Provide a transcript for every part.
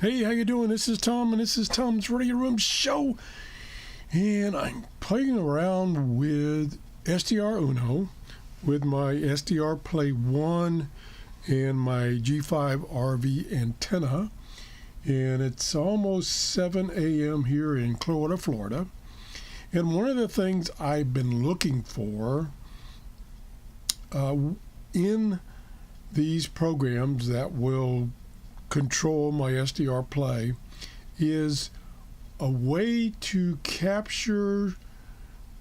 Hey, how you doing? This is Tom, and this is Tom's Radio Room Show. And I'm playing around with SDRUno with my SDR Play 1 and my G5 RV antenna. And it's almost 7 a.m. here in Clearwater, Florida. And one of the things I've been looking for in these programs that will control my SDR Play is a way to capture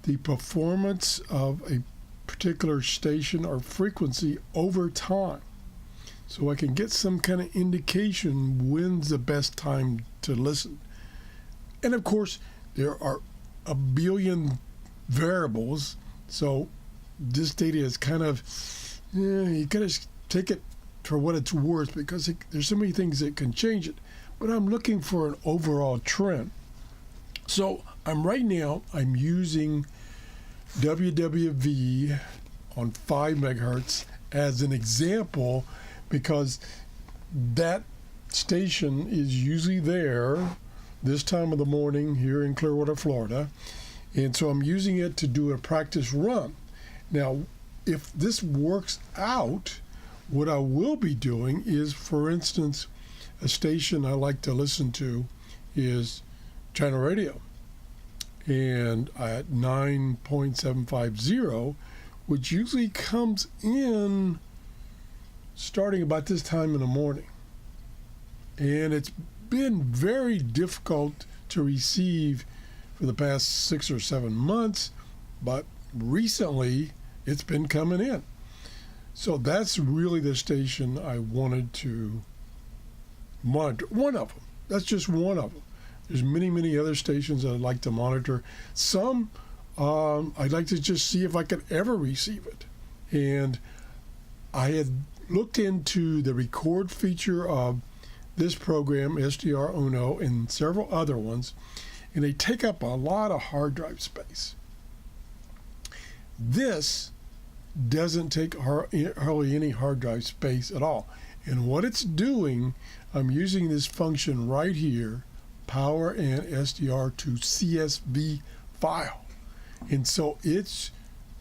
the performance of a particular station or frequency over time, so I can get some kind of indication when's the best time to listen. And of course there are a billion variables, so this data is kind of, you gotta take it for what it's worth, because there's so many things that can change it. But I'm looking for an overall trend. So right now I'm using WWV on 5 megahertz as an example, because that station is usually there this time of the morning here in Clearwater, Florida. And so I'm using it to do a practice run. Now, if this works out, what I will be doing is, for instance, a station I like to listen to is China Radio, and at 9.750, which usually comes in starting about this time in the morning. And it's been very difficult to receive for the past 6 or 7 months, but recently it's been coming in. So that's really the station I wanted to monitor. One of them. That's just one of them. There's many, many other stations that I'd like to monitor. Some I'd like to just see if I could ever receive it. And I had looked into the record feature of this program, SDRUno, and several other ones, and they take up a lot of hard drive space. This doesn't take hardly any hard drive space at all. And what it's doing, I'm using this function right here, power and SDR to CSV file. And so it's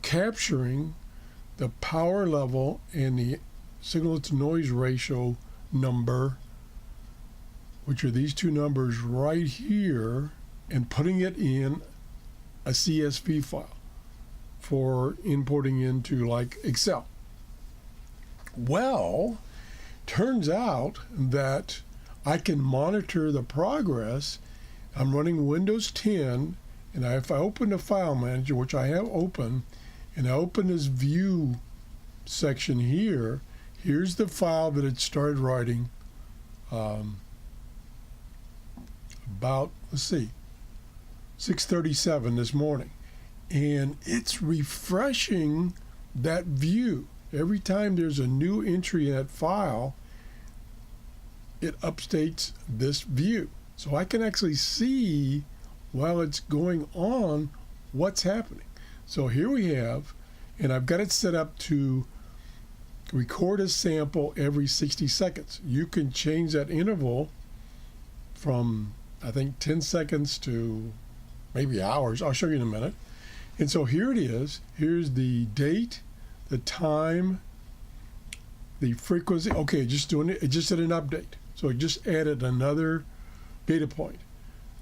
capturing the power level and the signal to noise ratio number, which are these two numbers right here, and putting it in a CSV file for importing into like Excel. Well, turns out that I can monitor the progress. I'm running Windows 10, and if I open the file manager, which I have open, and I open this view section here, here's the file that it started writing about, let's see, 6:37 this morning. And it's refreshing that view. Every time there's a new entry in that file, it updates this view. So I can actually see, while it's going on, what's happening. So here we have, and I've got it set up to record a sample every 60 seconds. You can change that interval from, I think, 10 seconds to maybe hours. I'll show you in a minute. And so here it is. Here's the date, the time, the frequency. Okay, just doing it. It just did an update. So it just added another data point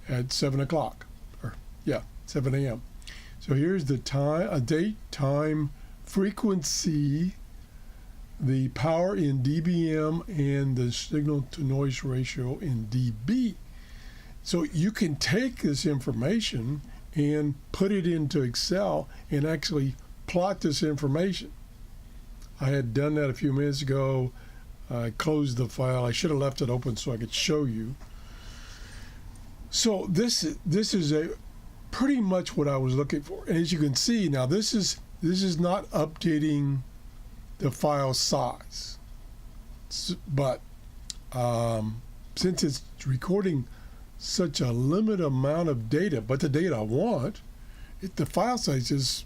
at 7 o'clock, or 7 a.m. So here's the time, date, time, frequency, the power in dBm, and the signal to noise ratio in dB. So you can take this information and put it into Excel and actually plot this information. I had done that a few minutes ago. I closed the file. I should have left it open so I could show you. So this is a pretty much what I was looking for. And as you can see now, this is not updating the file size, but since it's recording such a limited amount of data, but the data I want, the file size is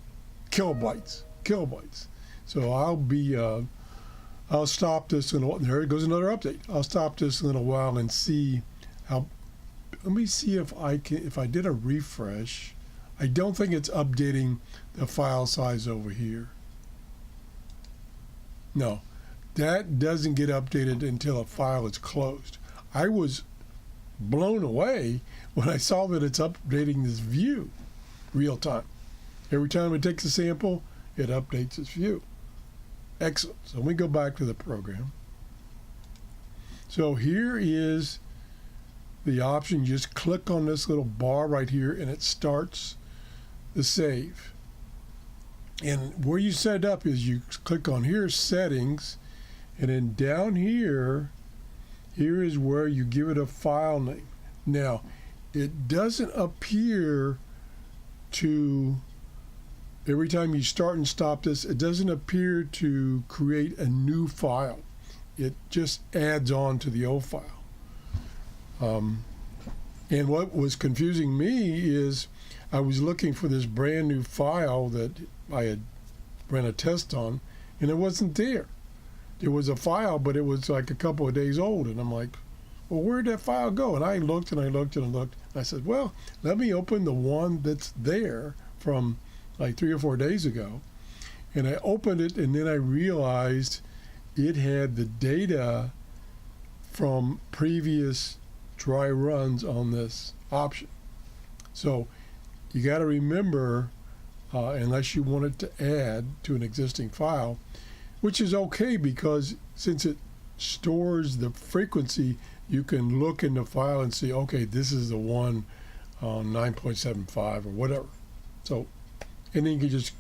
kilobytes. So I'll stop this in a while. There goes another update. I'll stop this in a while and see how. Let me see if I did a refresh. I don't think it's updating the file size over here. No, that doesn't get updated until a file is closed. I was blown away when I saw that it's updating this view real time. Every time it takes a sample, it updates its view. Excellent. So let me go back to the program. So here is the option. You just click on this little bar right here and it starts the save. And where you set it up is you click on here, settings, and then down here is where you give it a file name. Now, it doesn't appear to, every time you start and stop this, it doesn't appear to create a new file. It just adds on to the old file. And what was confusing me is I was looking for this brand new file that I had ran a test on, and it wasn't there. There was a file, but it was like a couple of days old, and I'm like, well, where'd that file go? And I looked and I looked and I looked, and I said, well, let me open the one that's there from like 3 or 4 days ago. And I opened it, and then I realized it had the data from previous dry runs on this option. So you got to remember, unless you want it to add to an existing file, which is okay because since it stores the frequency, you can look in the file and see, okay, this is the one on 9.75 or whatever. So, and then you can just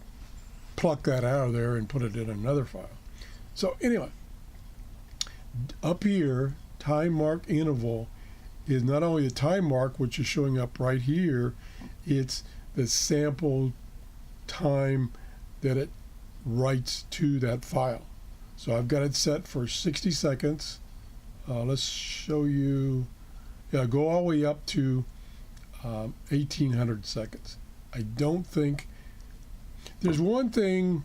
pluck that out of there and put it in another file. So anyway, up here, time mark interval is not only the time mark, which is showing up right here, it's the sample time that it writes to that file. So I've got it set for 60 seconds. Let's show you, go all the way up to 1800 seconds. I don't think, there's one thing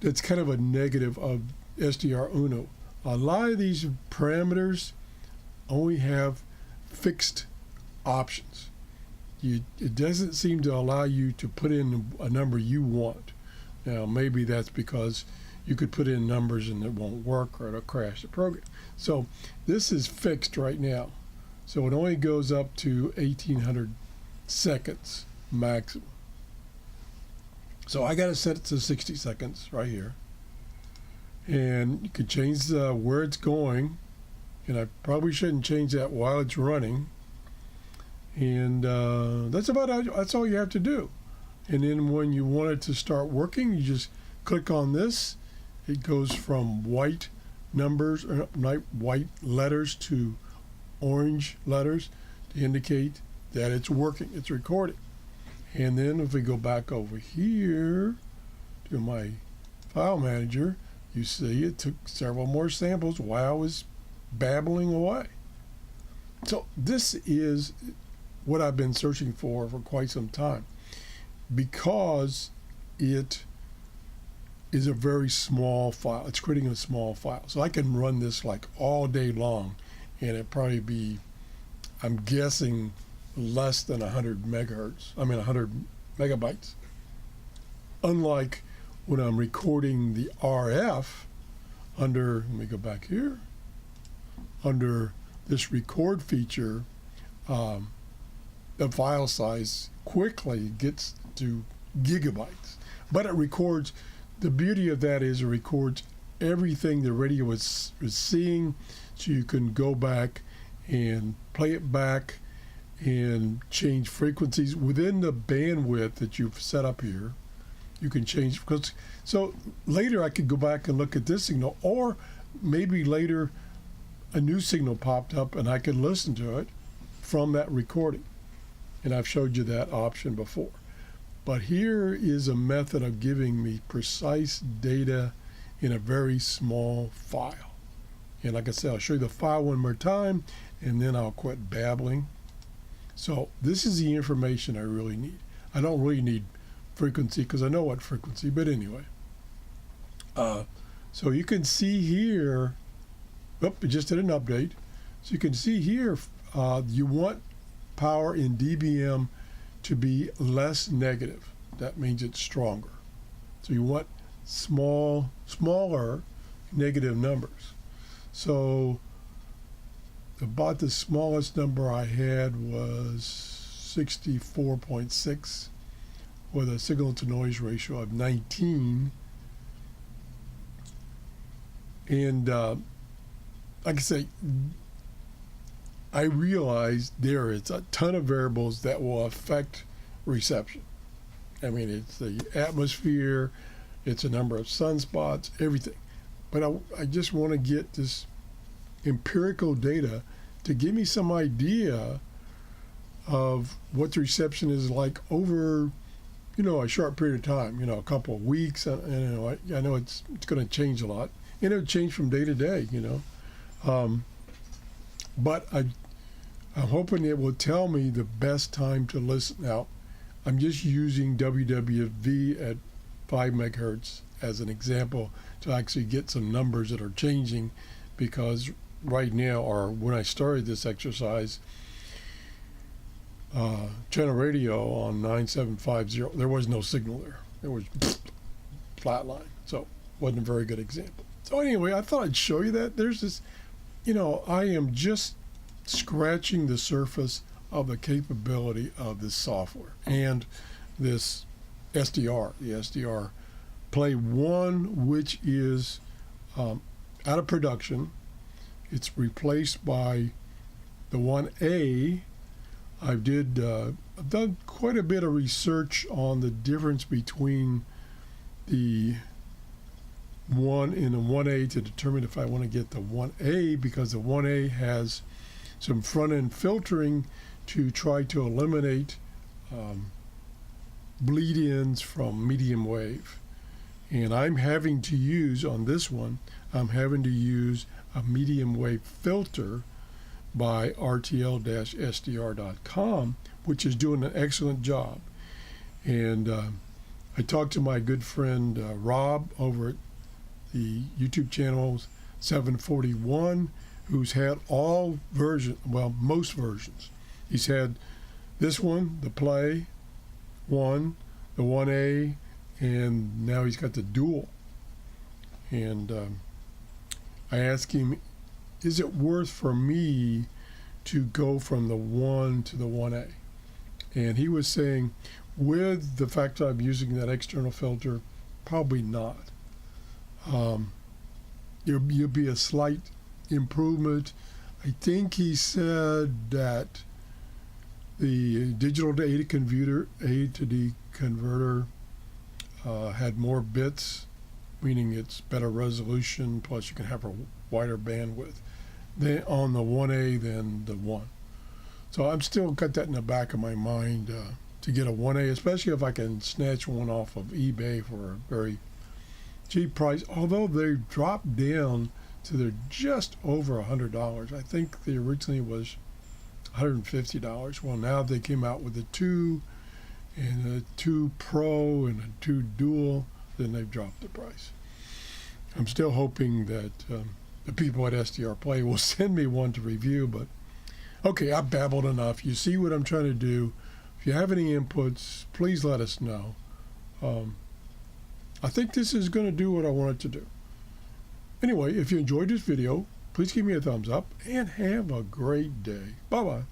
that's kind of a negative of SDRUno. A lot of these parameters only have fixed options. It doesn't seem to allow you to put in a number you want. Now, maybe that's because you could put in numbers and it won't work or it'll crash the program. So this is fixed right now. So it only goes up to 1800 seconds maximum. So I got to set it to 60 seconds right here. And you could change where it's going. And I probably shouldn't change that while it's running. And that's all you have to do. And then when you want it to start working, you just click on this. It goes from white numbers, or white letters to orange letters to indicate that it's working, it's recording. And then if we go back over here to my file manager, you see it took several more samples while I was babbling away. So this is what I've been searching for quite some time, because it is a very small file. It's creating a small file. So I can run this like all day long, and it'd probably be, I'm guessing, less than 100 megabytes. Unlike when I'm recording the RF under, let me go back here, under this record feature, the file size quickly gets to gigabytes. But it records, the beauty of that is it records everything the radio is seeing, so you can go back and play it back and change frequencies within the bandwidth that you've set up here. You can change, because so later I could go back and look at this signal, or maybe later a new signal popped up and I could listen to it from that recording. And I've showed you that option before. But here is a method of giving me precise data in a very small file. And like I said, I'll show you the file one more time, and then I'll quit babbling. So this is the information I really need. I don't really need frequency because I know what frequency, but anyway. So you can see here, it just did an update. So you can see here, you want power in dBm to be less negative. That means it's stronger. So you want smaller negative numbers. So about the smallest number I had was 64.6 with a signal to noise ratio of 19. And like I say, I realize there is a ton of variables that will affect reception. I mean, it's the atmosphere, it's a number of sunspots, everything. But I just want to get this empirical data to give me some idea of what the reception is like over, a short period of time, a couple of weeks. And, I know it's going to change a lot. And it'll change from day to day, But I'm hoping it will tell me the best time to listen. Now, I'm just using WWV at 5 megahertz as an example to actually get some numbers that are changing, because right now, or when I started this exercise, channel radio on 9750, there was no signal there. It was flatline, so wasn't a very good example. So anyway, I thought I'd show you that. There's this, I am just scratching the surface of the capability of this software and this SDR, the SDR Play 1, which is out of production. It's replaced by the 1A. I've done quite a bit of research on the difference between the 1 and the 1A to determine if I want to get the 1A, because the 1A has some front-end filtering to try to eliminate bleed-ins from medium wave. And I'm having to use, on this one, I'm having to use a medium wave filter by rtl-sdr.com, which is doing an excellent job. And I talked to my good friend Rob over at the YouTube channel 741, who's had all versions, well, most versions. He's had this one, the Play 1, the 1A, and now he's got the Dual. And I asked him, is it worth for me to go from the 1 to the 1A? And he was saying, with the fact that I'm using that external filter, probably not. There'll be a slight improvement. I think he said that the digital to A to D converter had more bits, meaning it's better resolution, plus you can have a wider bandwidth on the 1A than the 1. So I'm still got that in the back of my mind to get a 1A, especially if I can snatch one off of eBay for a very cheap price, although they've dropped down to they're just over $100. I think they originally was $150. Well, now they came out with a 2 and a 2 Pro and a 2 Dual, then they've dropped the price. I'm still hoping that the people at SDR Play will send me one to review, but okay, I've babbled enough. You see what I'm trying to do. If you have any inputs, please let us know. I think this is going to do what I want it to do. Anyway, if you enjoyed this video, please give me a thumbs up and have a great day. Bye-bye.